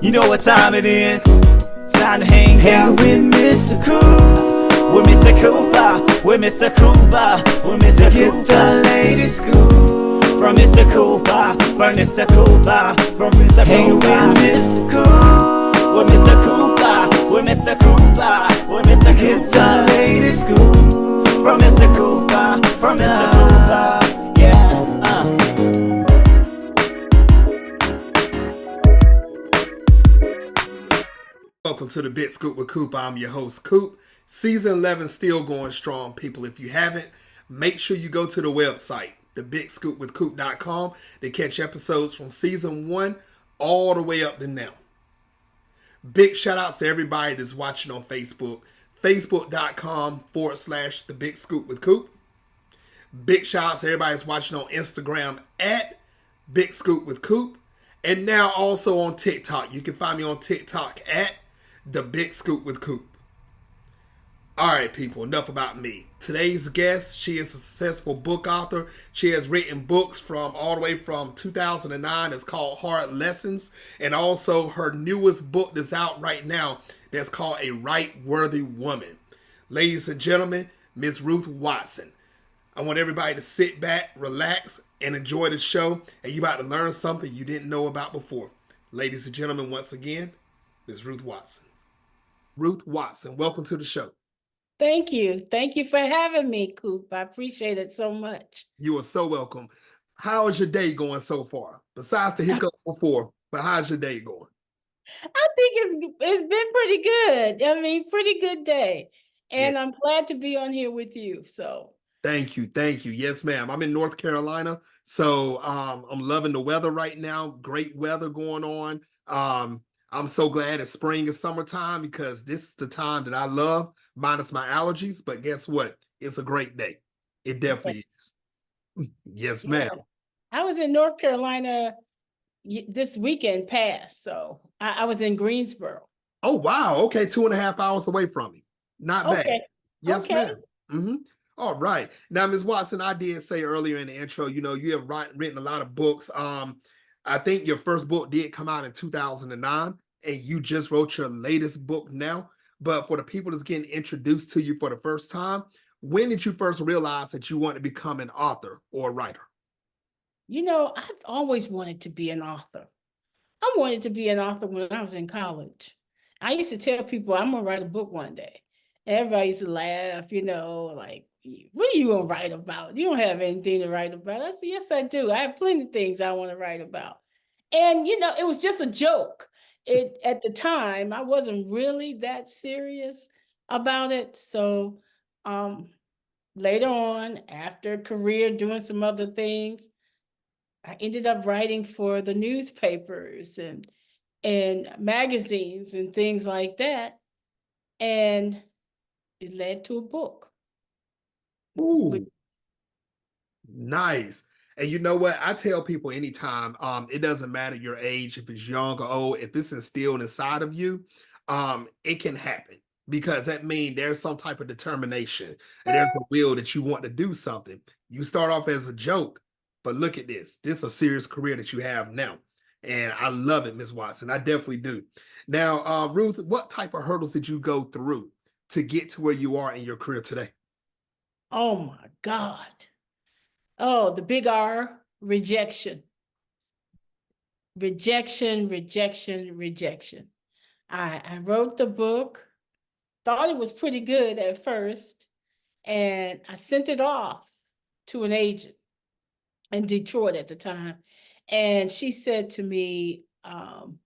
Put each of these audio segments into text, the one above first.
You know what time it is? Time to hang out with Mr. Coop. With Mr. Cooper, with Mr. Cooper, with Mr. Cooper. Get the latest scoop from Mr. Cooper, from Mr. Cooper, from Mr. Cooper. Hang with Mr. Coop, with Mr. Cooper, with Mr. Cooper, with Mr. Cooper. Get the latest scoop from Mr. Cooper, from Mr. Cooper. Yeah. Welcome to the Big Scoop with Coop. I'm your host, Coop. Season 11 still going strong, people. If you haven't, make sure you go to the website, thebigscoopwithcoop.com, to catch episodes from Season 1 all the way up to now. Big shout outs to everybody that's watching on Facebook, facebook.com/thebigscoopwithcoop. Big shout outs to everybody that's watching on Instagram at Big Scoop with Coop. And now also on TikTok. You can find me on TikTok at The Big Scoop with Coop. All right, people, enough about me. Today's guest, she is a successful book author. She has written books from all the way from 2009. It's called Hard Lessons. And also her newest book that's out right now that's called A Right Worthy Woman. Ladies and gentlemen, Miss Ruth Watson. I want everybody to sit back, relax, and enjoy the show. And you're about to learn something you didn't know about before. Ladies and gentlemen, once again, Miss Ruth Watson. Ruth Watson, welcome to the show. Thank you. Thank you for having me, Coop. I appreciate it so much. You are so welcome. How is your day going so far? Besides the hiccups before, but how's your day going? I think it's been pretty good. I mean, pretty good day. And yeah. I'm glad to be on here with you. So Thank you. Yes, ma'am. I'm in North Carolina. So I'm loving the weather right now. Great weather going on. I'm so glad it's spring and summertime because this is the time that I love, minus my allergies. But guess what? It's a great day. It definitely is. Yes, ma'am. Yeah. I was in North Carolina this weekend past. So I was in Greensboro. Oh, wow. Okay. 2.5 hours away from me. Not bad. Yes, ma'am. Mm-hmm. All right. Now, Ms. Watson, I did say earlier in the intro, you have written a lot of books. I think your first book did come out in 2009, and you just wrote your latest book now. But for the people that's getting introduced to you for the first time, when did you first realize that you want to become an author or a writer? I've always wanted to be an author. I wanted to be an author when I was in college. I used to tell people I'm going to write a book one day. Everybody used to laugh, like, what are you going to write about? You don't have anything to write about. I said, yes, I do. I have plenty of things I want to write about. And, it was just a joke. At the time, I wasn't really that serious about it. So later on, after a career doing some other things, I ended up writing for the newspapers and magazines and things like that. And it led to a book. Ooh, nice. And you know what? I tell people anytime, it doesn't matter your age, if it's young or old, if it's instilled inside of you, it can happen because that means there's some type of determination and there's a will that you want to do something. You start off as a joke, but look at this. This is a serious career that you have now. And I love it, Ms. Watson. I definitely do. Now, Ruth, what type of hurdles did you go through to get to where you are in your career today? Oh my God. Oh, the big R, rejection. Rejection. I wrote the book, thought it was pretty good at first, and I sent it off to an agent in Detroit at the time. And she said to me, and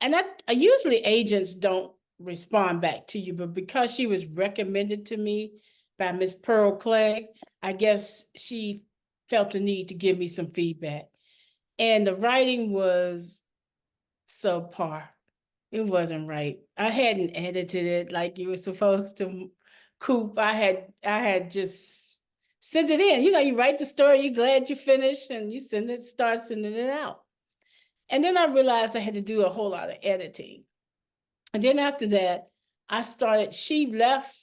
I usually agents don't respond back to you, but because she was recommended to me by Miss Pearl Clegg, I guess she felt the need to give me some feedback. And the writing was subpar. It wasn't right. I hadn't edited it like you were supposed to, Coop. I had just sent it in. You write the story, you're glad you finished, and you start sending it out. And then I realized I had to do a whole lot of editing. And then after that, she left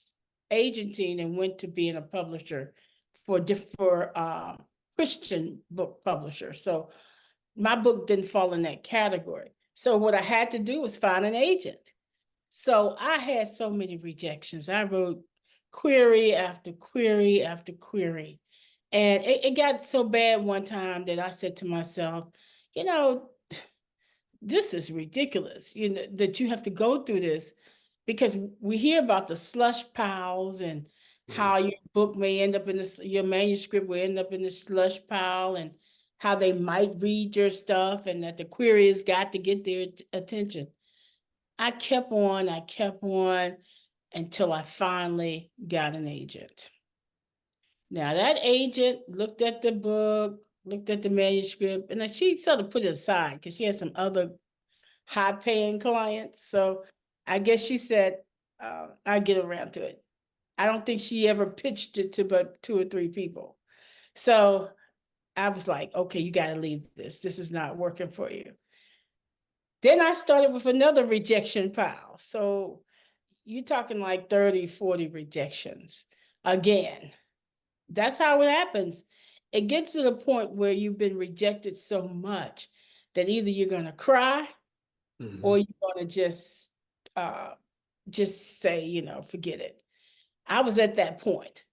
agenting and went to being a publisher for Christian book publisher. So my book didn't fall in that category. So what I had to do was find an agent. So I had so many rejections. I wrote query after query after query. And it got so bad one time that I said to myself, you know, this is ridiculous, you know, that you have to go through this, because we hear about the slush piles and how your book may end up in this, your manuscript will end up in the slush pile, and how they might read your stuff, and that the query has got to get their attention. I kept on until I finally got an agent. Now that agent looked at the book, looked at the manuscript, and then she sort of put it aside because she had some other high-paying clients. So I guess she said, I'll get around to it. I don't think she ever pitched it to but 2 or 3 people. So I was like, okay, you got to leave this. This is not working for you. Then I started with another rejection pile. So you're talking like 30, 40 rejections again. That's how it happens. It gets to the point where you've been rejected so much that either you're going to cry or you're going to just say, you know, forget it. I was at that point,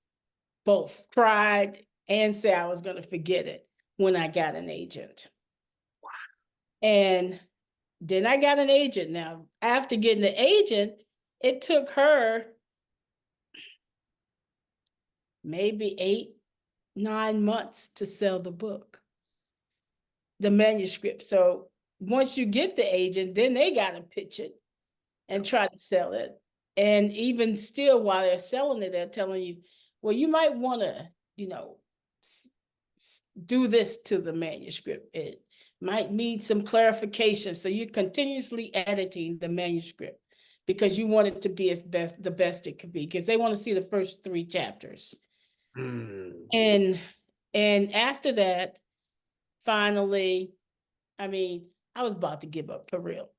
both cried and say I was going to forget it when I got an agent. And then I got an agent. Now, after getting the agent, it took her maybe 8, 9 months to sell the book, the manuscript. So once you get the agent, then they got to pitch it and try to sell it. And even still, while they're selling it, they're telling you, well, you might want to, you know, do this to the manuscript. It might need some clarification. So you're continuously editing the manuscript because you want it to be the best it could be, because they want to see the first 3 chapters. And after that, finally, I mean, I was about to give up for real.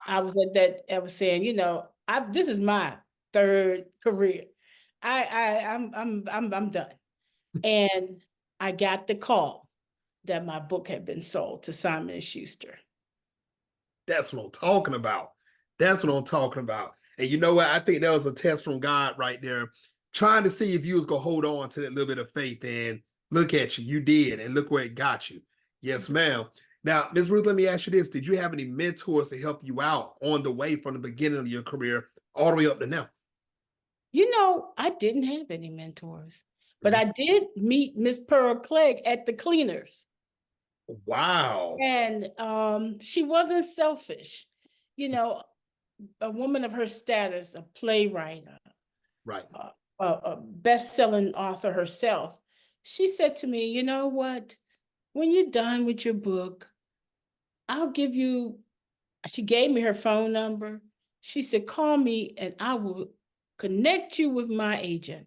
I was at that, I was saying, you know, this is my 3rd career. I'm done. And I got the call that my book had been sold to Simon and Schuster. That's what I'm talking about. That's what I'm talking about. And you know what? I think that was a test from God right there, trying to see if you was going to hold on to that little bit of faith. And look at you. You did. And look where it got you. Yes, ma'am. Now, Ms. Ruth, let me ask you this. Did you have any mentors to help you out on the way from the beginning of your career all the way up to now? You know, I didn't have any mentors, but I did meet Miss Pearl Clegg at the Cleaners. Wow. And she wasn't selfish. You know, a woman of her status, a playwright, right, a best-selling author herself. She said to me, you know what? When you're done with your book, I'll give you, she gave me her phone number. She said, call me and I will connect you with my agent.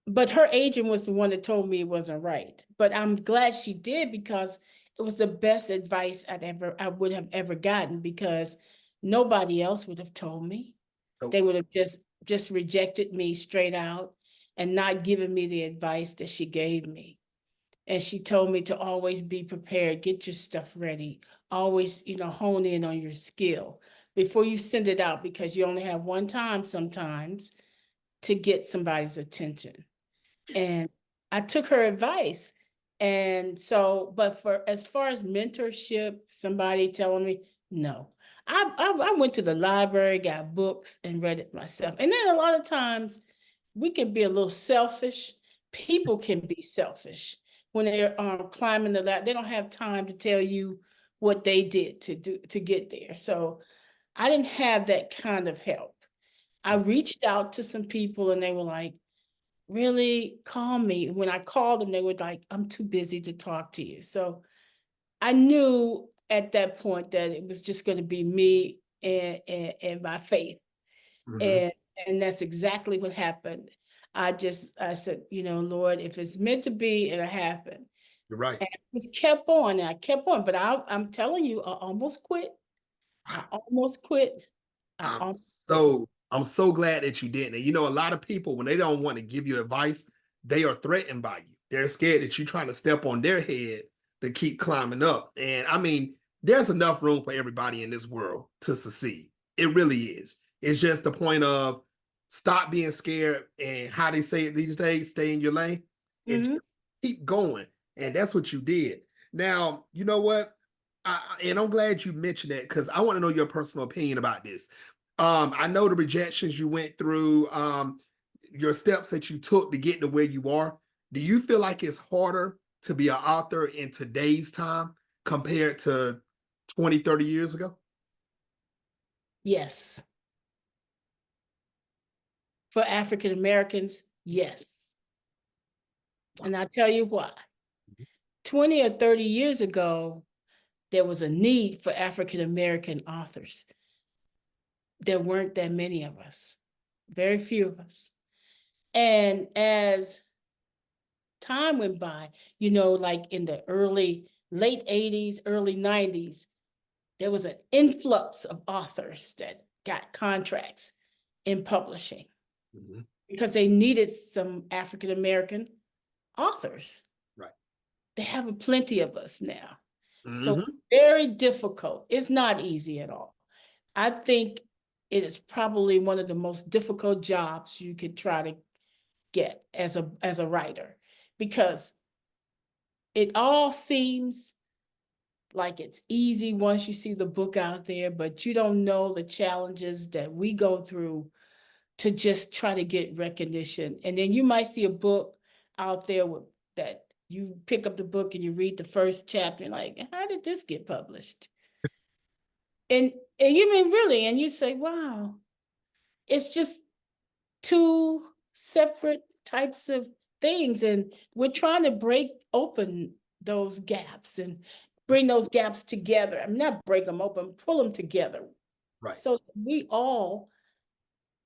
But her agent was the one that told me it wasn't right. But I'm glad she did, because it was the best advice I would have ever gotten, because nobody else would have told me. Nope. They would have just rejected me straight out and not given me the advice that she gave me. And she told me to always be prepared, get your stuff ready, always, you know, hone in on your skill before you send it out, because you only have one time sometimes to get somebody's attention. And I took her advice. And so, but as far as mentorship, somebody telling me, no. I went to the library, got books, and read it myself. And then a lot of times we can be a little selfish. People can be selfish when they're climbing the ladder. They don't have time to tell you what they did to get there. So I didn't have that kind of help. I reached out to some people and they were like, really, call me. When I called them, they were like, I'm too busy to talk to you. So I knew at that point that it was just going to be me and my faith. And that's exactly what happened. I said, you know, Lord, if it's meant to be, it'll happen. You're right. And I just kept on. And I kept on. But I'm telling you, I almost quit. I'm so glad that you didn't. And you know, a lot of people, when they don't want to give you advice, they are threatened by you. They're scared that you're trying to step on their head to keep climbing up. And I mean, there's enough room for everybody in this world to succeed. It really is. It's just the point of stop being scared, and how they say it these days, stay in your lane and just keep going. And that's what you did. Now, you know what? And I'm glad you mentioned that, because I want to know your personal opinion about this. I know the rejections you went through, your steps that you took to get to where you are. Do you feel like it's harder to be an author in today's time compared to 20, 30 years ago? Yes. For African Americans, yes. And I'll tell you why. 20 or 30 years ago, there was a need for African American authors. There weren't that many of us, very few of us. And as time went by, you know, like in the late 80s, early 90s, there was an influx of authors that got contracts in publishing because they needed some African American authors. Right. They have plenty of us now. So very difficult. It's not easy at all. I think it is probably one of the most difficult jobs you could try to get as a writer, because it all seems like it's easy once you see the book out there, but you don't know the challenges that we go through to just try to get recognition. And then you might see a book out there that you pick up the book and you read the first chapter and like, how did this get published? And you mean really, and you say, wow, it's just two separate types of things. And we're trying to break open those gaps and bring those gaps together. I mean, not break them open, pull them together. Right. So we all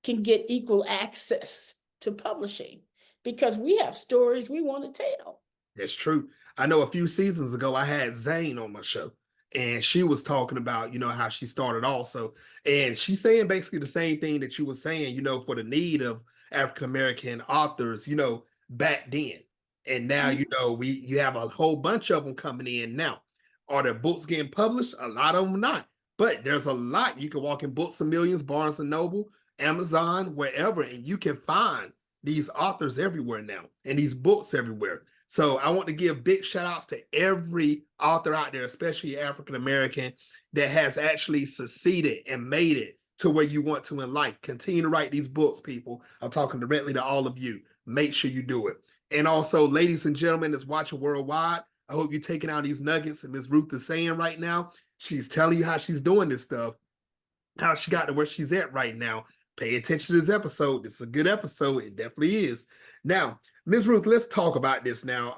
can get equal access to publishing, because we have stories we want to tell. That's true. I know a few seasons ago, I had Zane on my show, and she was talking about, you know, how she started also. And she's saying basically the same thing that you were saying, you know, for the need of African-American authors, you know, back then. And now, you know, you have a whole bunch of them coming in now. Are their books getting published? A lot of them not. But there's a lot. You can walk in Books a Millions, Barnes and Noble, Amazon, wherever, and you can find these authors everywhere now and these books everywhere. So I want to give big shout outs to every author out there, especially African American, that has actually succeeded and made it to where you want to in life. Continue to write these books, people. I'm talking directly to all of you. Make sure you do it. And also, ladies and gentlemen that's watching worldwide, I hope you're taking out these nuggets that Ms. Ruth is saying right now. She's telling you how she's doing this stuff, how she got to where she's at right now. Pay attention to this episode. This is a good episode. It definitely is. Now, Ms. Ruth, let's talk about this now.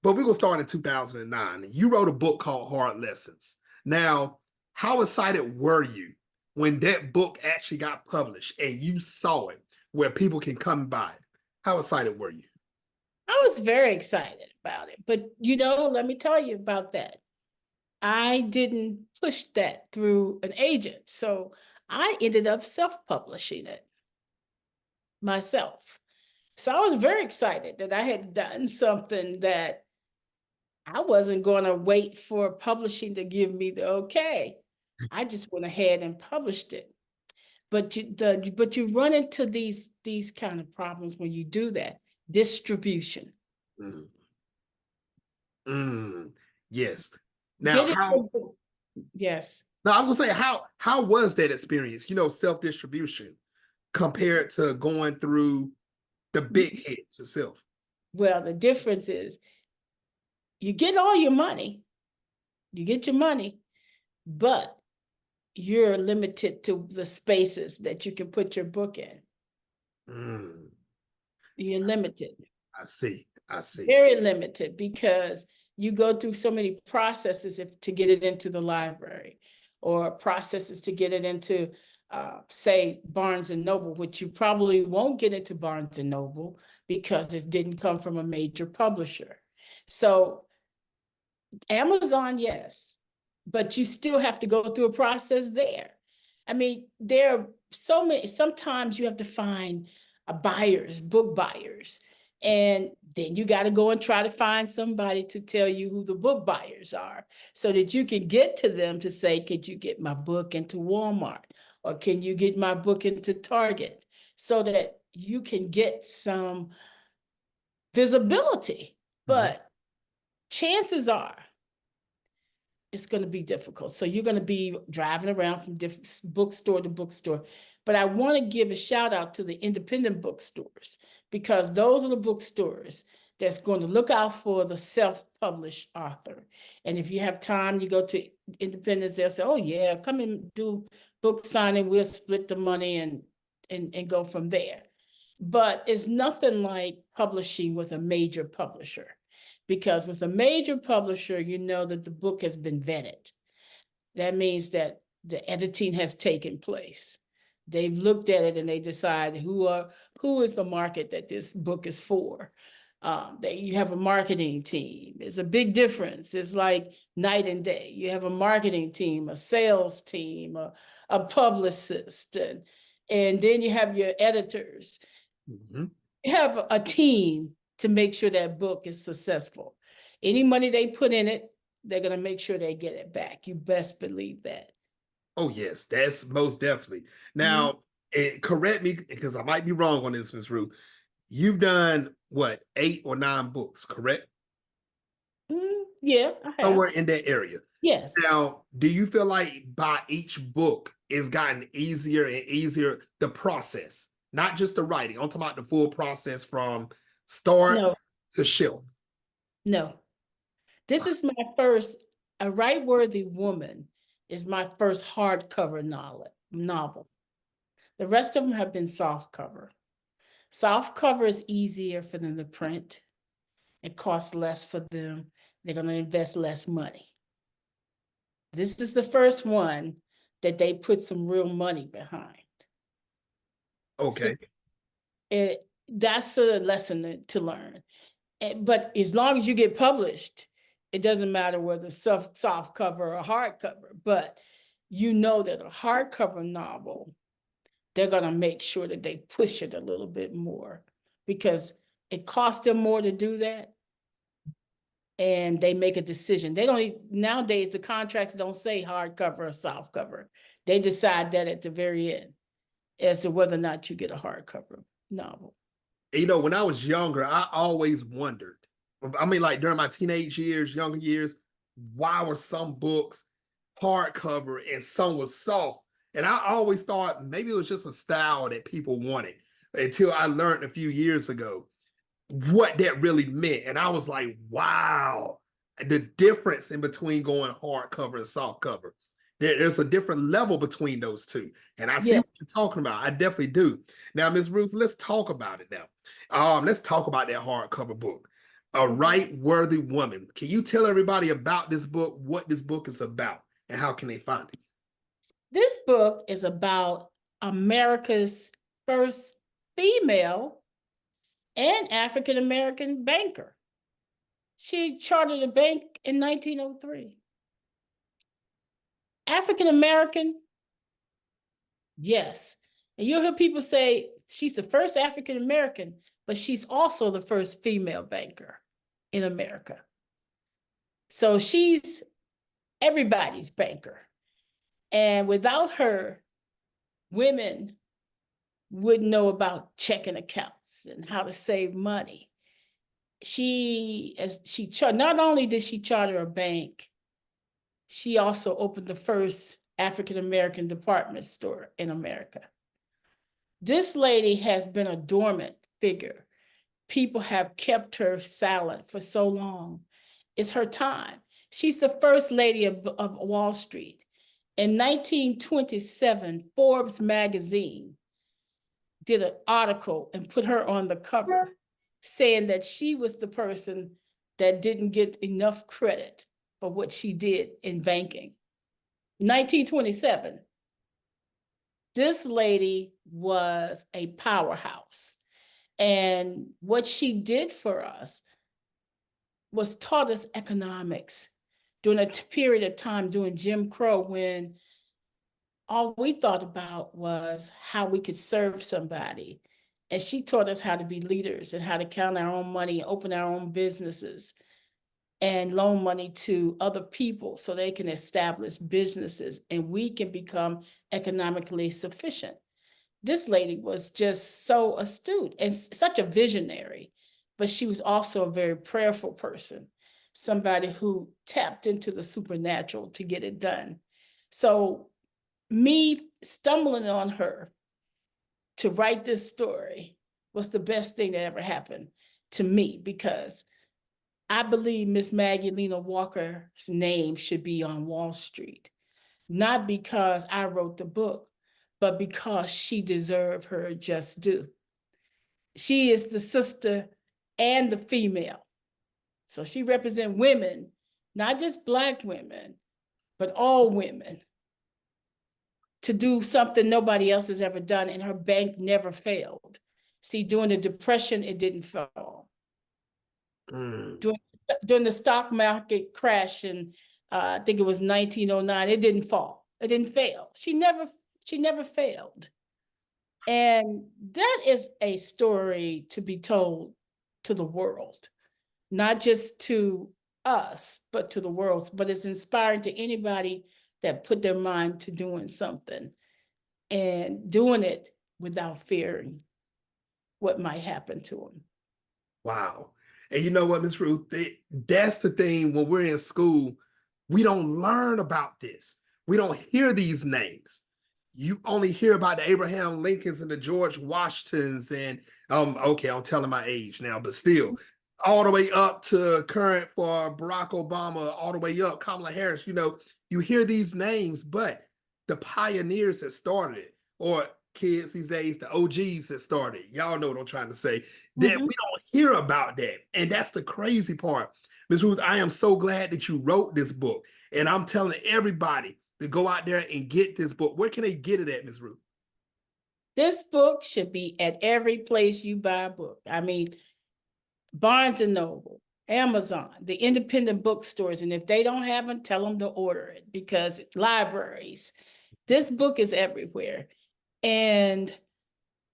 But we're going to start in 2009. You wrote a book called Hard Lessons. Now, how excited were you when that book actually got published and you saw it where people can come by it? How excited were you? I was very excited about it. But, you know, let me tell you about that. I didn't push that through an agent. So I ended up self-publishing it myself. So I was very excited that I had done something that I wasn't going to wait for publishing to give me the okay. I just went ahead and published it. But you run into these kind of problems when you do that. Distribution. Yes. Now, yes. Now, I was gonna say, how was that experience? You know, self-distribution compared to going through the big hits itself. Well, the difference is you get all your money, you get your money, but you're limited to the spaces that you can put your book in. You're limited. I see. Very limited, because you go through so many processes to get it into the library, or processes to get it into, say, Barnes and Noble, which you probably won't get into Barnes and Noble because it didn't come from a major publisher. So Amazon, yes, but you still have to go through a process there. I mean, there are so many, sometimes you have to find book buyers, And then you got to go and try to find somebody to tell you who the book buyers are so that you can get to them to say, could you get my book into Walmart? Or can you get my book into Target? So that you can get some visibility. But chances are it's going to be difficult. So you're going to be driving around from different bookstore to bookstore. But I want to give a shout out to the independent bookstores, because those are the bookstores that's going to look out for the self-published author. And if you have time, you go to independents, they'll say, oh yeah, come and do book signing, we'll split the money and go from there. But it's nothing like publishing with a major publisher, because with a major publisher, you know that the book has been vetted. That means that the editing has taken place. They've looked at it and they decide who is the market that this book is for. You have a marketing team. It's a big difference. It's like night and day. You have a marketing team, a sales team, a publicist, and then you have your editors. You have a team to make sure that book is successful. Any money they put in it, they're going to make sure they get it back. You best believe that. Oh, yes, that's most definitely. Now, correct me because I might be wrong on this, Ms. Ruth. You've done what, 8 or 9 books, correct? Yeah, I have. Somewhere in that area. Yes. Now, do you feel like by each book it's gotten easier and easier, the process, not just the writing? I'm talking about the full process from start to shelf. No. This is my first, A Right Worthy Woman is my first hardcover novel. The rest of them have been soft cover. Soft cover is easier for them to print. It costs less for them. They're going to invest less money. This is the first one that they put some real money behind. Okay. So that's a lesson to learn. But as long as you get published, it doesn't matter whether soft cover or hardcover, but you know that a hardcover novel, they're going to make sure that they push it a little bit more, because it costs them more to do that. And they make a decision. They don't nowadays, the contracts don't say hardcover or soft cover. They decide that at the very end as to whether or not you get a hardcover novel. You know, when I was younger, I always wondered, I mean, like during my teenage years, younger years, why were some books hardcover and some was soft? And I always thought maybe it was just a style that people wanted, until I learned a few years ago what that really meant. And I was like, wow, the difference in between going hardcover and soft cover. There's a different level between those two. And I see what you're talking about. I definitely do. Now, Ms. Ruth, let's talk about it now. Let's talk about that hardcover book, A Right Worthy Woman. Can you tell everybody about this book, what this book is about, and how can they find it? This book is about America's first female and African-American banker. She chartered a bank in 1903. African-American, yes. And you'll hear people say she's the first African-American, but she's also the first female banker in America. So she's everybody's banker. And without her, women wouldn't know about checking accounts and how to save money. Not only did she charter a bank, she also opened the first African-American department store in America. This lady has been a dormant figure. People have kept her silent for so long. It's her time. She's the first lady of Wall Street. In 1927, Forbes magazine did an article and put her on the cover, saying that she was the person that didn't get enough credit for what she did in banking. 1927. This lady was a powerhouse. And what she did for us was taught us economics during a period of time during Jim Crow, when all we thought about was how we could serve somebody And she taught us how to be leaders and how to count our own money, open our own businesses, and loan money to other people so they can establish businesses and we can become economically sufficient. This lady was just so astute and such a visionary, but she was also a very prayerful person, somebody who tapped into the supernatural to get it done. So me stumbling on her to write this story was the best thing that ever happened to me, because I believe Miss Maggie Lena Walker's name should be on Wall Street, not because I wrote the book, but because she deserved her just due. She is the sister and the female. So she represents women, not just Black women, but all women, to do something nobody else has ever done, and her bank never failed. See, during the Depression, it didn't fall. During the stock market crash in, I think it was 1909, it didn't fall. It didn't fail. She never failed. And that is a story to be told to the world, not just to us, but to the world. But it's inspiring to anybody that put their mind to doing something and doing it without fearing what might happen to them. Wow. And you know what, Miss Ruth, that's the thing. When we're in school, we don't learn about this. We don't hear these names. You only hear about the Abraham Lincolns and the George Washingtons and, okay, I'm telling my age now, but still, all the way up to current for Barack Obama, all the way up, Kamala Harris, you know, you hear these names, but the pioneers that started it, or kids these days, the OGs that started, y'all know what I'm trying to say, that we don't hear about that. And that's the crazy part. Ms. Ruth, I am so glad that you wrote this book. And I'm telling everybody to go out there and get this book. Where can they get it at, Ms. Ruth? This book should be at every place you buy a book. I mean, Barnes and Noble, Amazon, the independent bookstores. And if they don't have them, tell them to order it, because libraries, this book is everywhere. And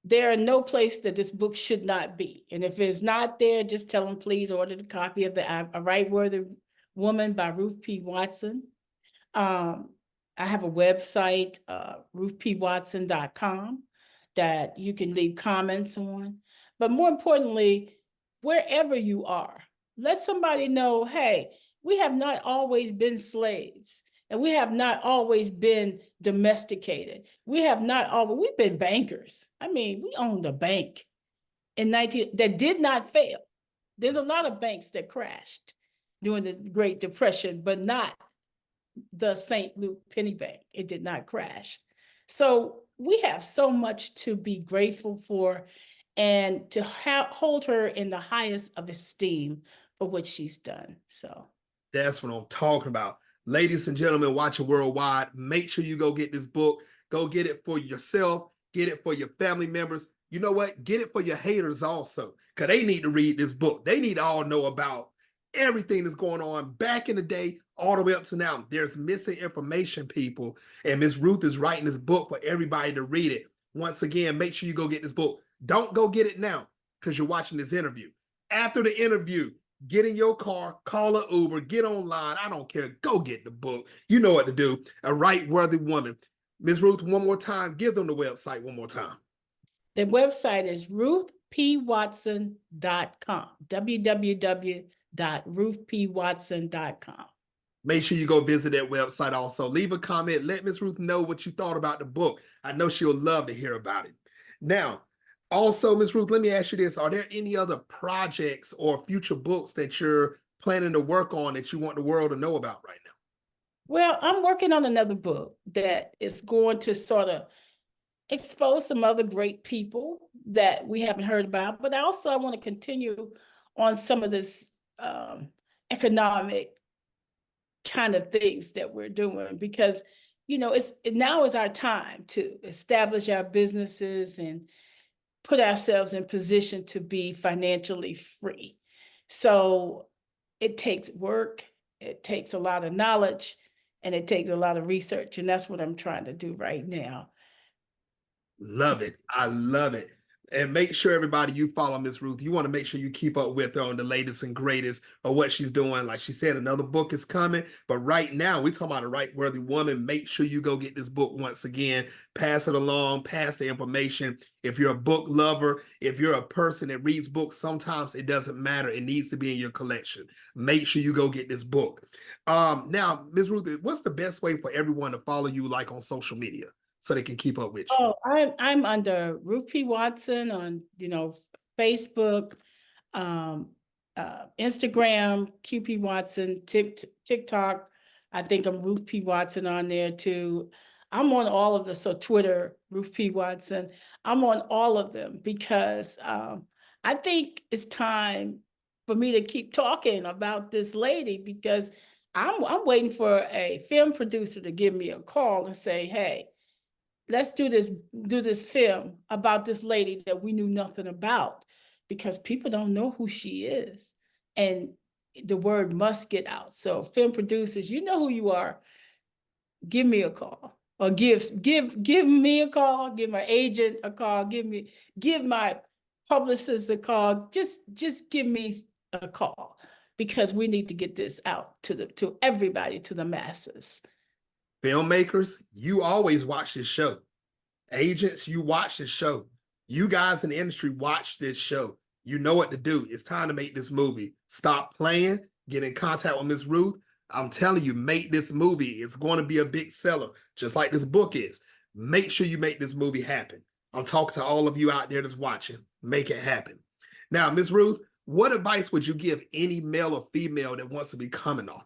there are no place that this book should not be. And if it's not there, just tell them, please order the copy of A Right Worthy Woman by Ruth P. Watson. I have a website, ruthpwatson.com, that you can leave comments on. But more importantly, wherever you are, let somebody know, hey, we have not always been slaves, and we have not always been domesticated. We have not always, we've been bankers. I mean, we owned a bank that did not fail. There's a lot of banks that crashed during the Great Depression, but not the St. Luke Penny Bank. It did not crash. So we have so much to be grateful for, and to hold her in the highest of esteem for what she's done. So that's what I'm talking about. Ladies and gentlemen watching worldwide, make sure you go get this book. Go get it for yourself. Get it for your family members. You know what? Get it for your haters also, because they need to read this book. They need to all know about everything that's going on back in the day all the way up to now. There's missing information, people, and Miss Ruth is writing this book for everybody to read it. Once again, make sure you go get this book. Don't go get it now because you're watching this interview. After the interview, get in your car, call an Uber, get online. I don't care. Go get the book. You know what to do. A Right Worthy Woman. Ms. Ruth, one more time, give them the website one more time. The website is ruthpwatson.com, www.ruthpwatson.com. Make sure you go visit that website also. Leave a comment. Let Ms. Ruth know what you thought about the book. I know she'll love to hear about it. Now, also, Ms. Ruth, let me ask you this. Are there any other projects or future books that you're planning to work on that you want the world to know about right now? Well, I'm working on another book that is going to sort of expose some other great people that we haven't heard about, but I want to continue on some of this economic kind of things that we're doing, because, you know, now is our time to establish our businesses and put ourselves in position to be financially free. So it takes work, it takes a lot of knowledge, and it takes a lot of research. And that's what I'm trying to do right now. Love it. I love it. And make sure everybody you follow Miss Ruth. You want to make sure you keep up with her on the latest and greatest of what she's doing. Like she said, another book is coming. But right now, we're talking about a right worthy woman. Make sure you go get this book once again. Pass it along, pass the information. If you're a book lover, if you're a person that reads books, sometimes it doesn't matter. It needs to be in your collection. Make sure you go get this book. Now, Ms. Ruth, what's the best way for everyone to follow you like on social media so they can keep up with you? Oh, I'm under Ruth P. Watson on, Facebook, Instagram, QP Watson, TikTok. I think I'm Ruth P. Watson on there too. I'm on all of the, so Twitter, Ruth P. Watson. I'm on all of them because I think it's time for me to keep talking about this lady because I'm waiting for a film producer to give me a call and say, hey, let's do this film about this lady that we knew nothing about because people don't know who she is. And the word must get out. So film producers, you know who you are. Give me a call or give me a call, give my agent a call, give my publicist a call. Just give me a call because we need to get this out to everybody, to the masses. Filmmakers, you always watch this show. Agents, you watch this show. You guys in the industry watch this show. You know what to do. It's time to make this movie. Stop playing. Get in contact with Miss Ruth. I'm telling you, make this movie. It's going to be a big seller, just like this book is. Make sure you make this movie happen. I'm talking to all of you out there that's watching. Make it happen. Now, Miss Ruth, what advice would you give any male or female that wants to become an author?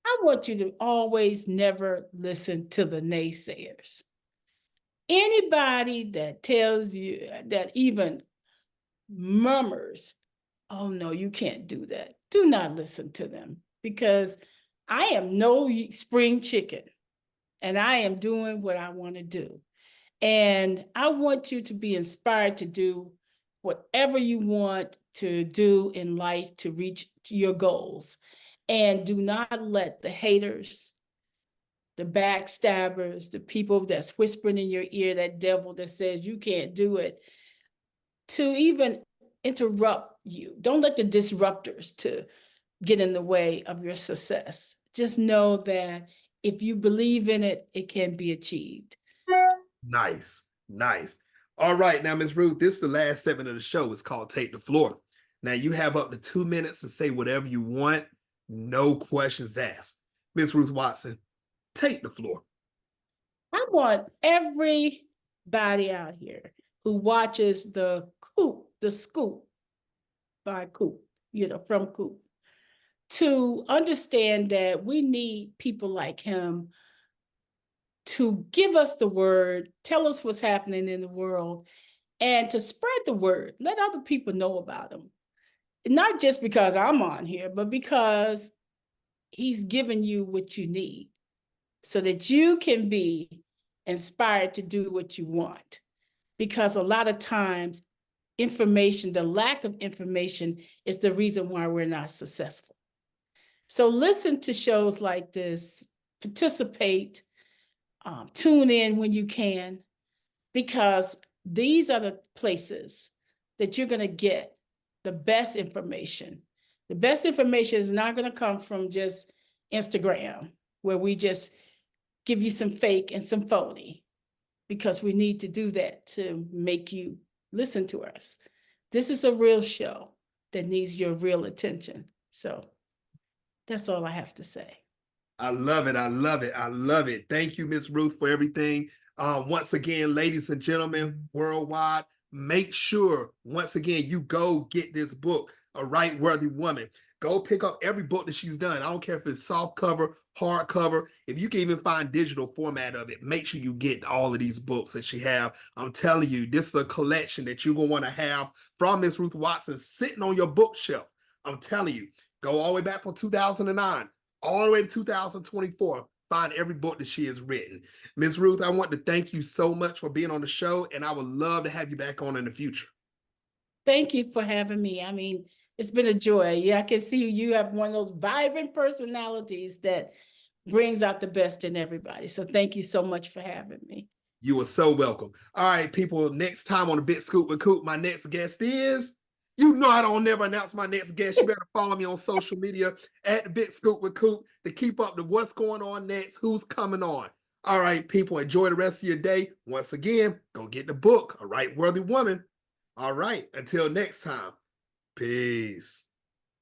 I want you to always never listen to the naysayers. Anybody that tells you, that even murmurs, oh no, you can't do that. Do not listen to them because I am no spring chicken and I am doing what I want to do. And I want you to be inspired to do whatever you want to do in life to reach your goals. And do not let the haters, the backstabbers, the people that's whispering in your ear, that devil that says you can't do it, to even interrupt you. Don't let the disruptors to get in the way of your success. Just know that if you believe in it, it can be achieved. Nice, nice. All right, now, Ms. Ruth, this is the last segment of the show. It's called Take the Floor. Now, you have up to 2 minutes to say whatever you want. No questions asked. Ms. Ruth Watson, take the floor. I want everybody out here who watches the Scoop by Coop, from Coop, to understand that we need people like him to give us the word, tell us what's happening in the world, and to spread the word. Let other people know about him. Not just because I'm on here, but because he's giving you what you need so that you can be inspired to do what you want. Because a lot of times, information, the lack of information is the reason why we're not successful. So listen to shows like this, participate, tune in when you can, because these are the places that you're going to get the best information. The best information is not going to come from just Instagram, where we just give you some fake and some phony, because we need to do that to make you listen to us. This is a real show that needs your real attention. So that's all I have to say. I love it. I love it. I love it. Thank you, Miss Ruth, for everything. Once again, ladies and gentlemen, worldwide, make sure, once again, you go get this book, A Right Worthy Woman. Go pick up every book that she's done. I don't care if it's soft cover, hard cover. If you can even find digital format of it, make sure you get all of these books that she have. I'm telling you, this is a collection that you're going to want to have from Miss Ruth Watson sitting on your bookshelf. I'm telling you, go all the way back from 2009, all the way to 2024. Find every book that she has written. Ms. Ruth, I want to thank you so much for being on the show, and I would love to have you back on in the future. Thank you for having me. I mean, it's been a joy. Yeah, I can see you have one of those vibrant personalities that brings out the best in everybody. So thank you so much for having me. You are so welcome. All right, people, next time on the Big Scoop with Coop, my next guest is, you know I don't never announce my next guest. You better follow me on social media at the Big Scoop with Coop to keep up to what's going on next, who's coming on. All right, people, enjoy the rest of your day. Once again, go get the book, A Right Worthy Woman. All right, until next time, peace.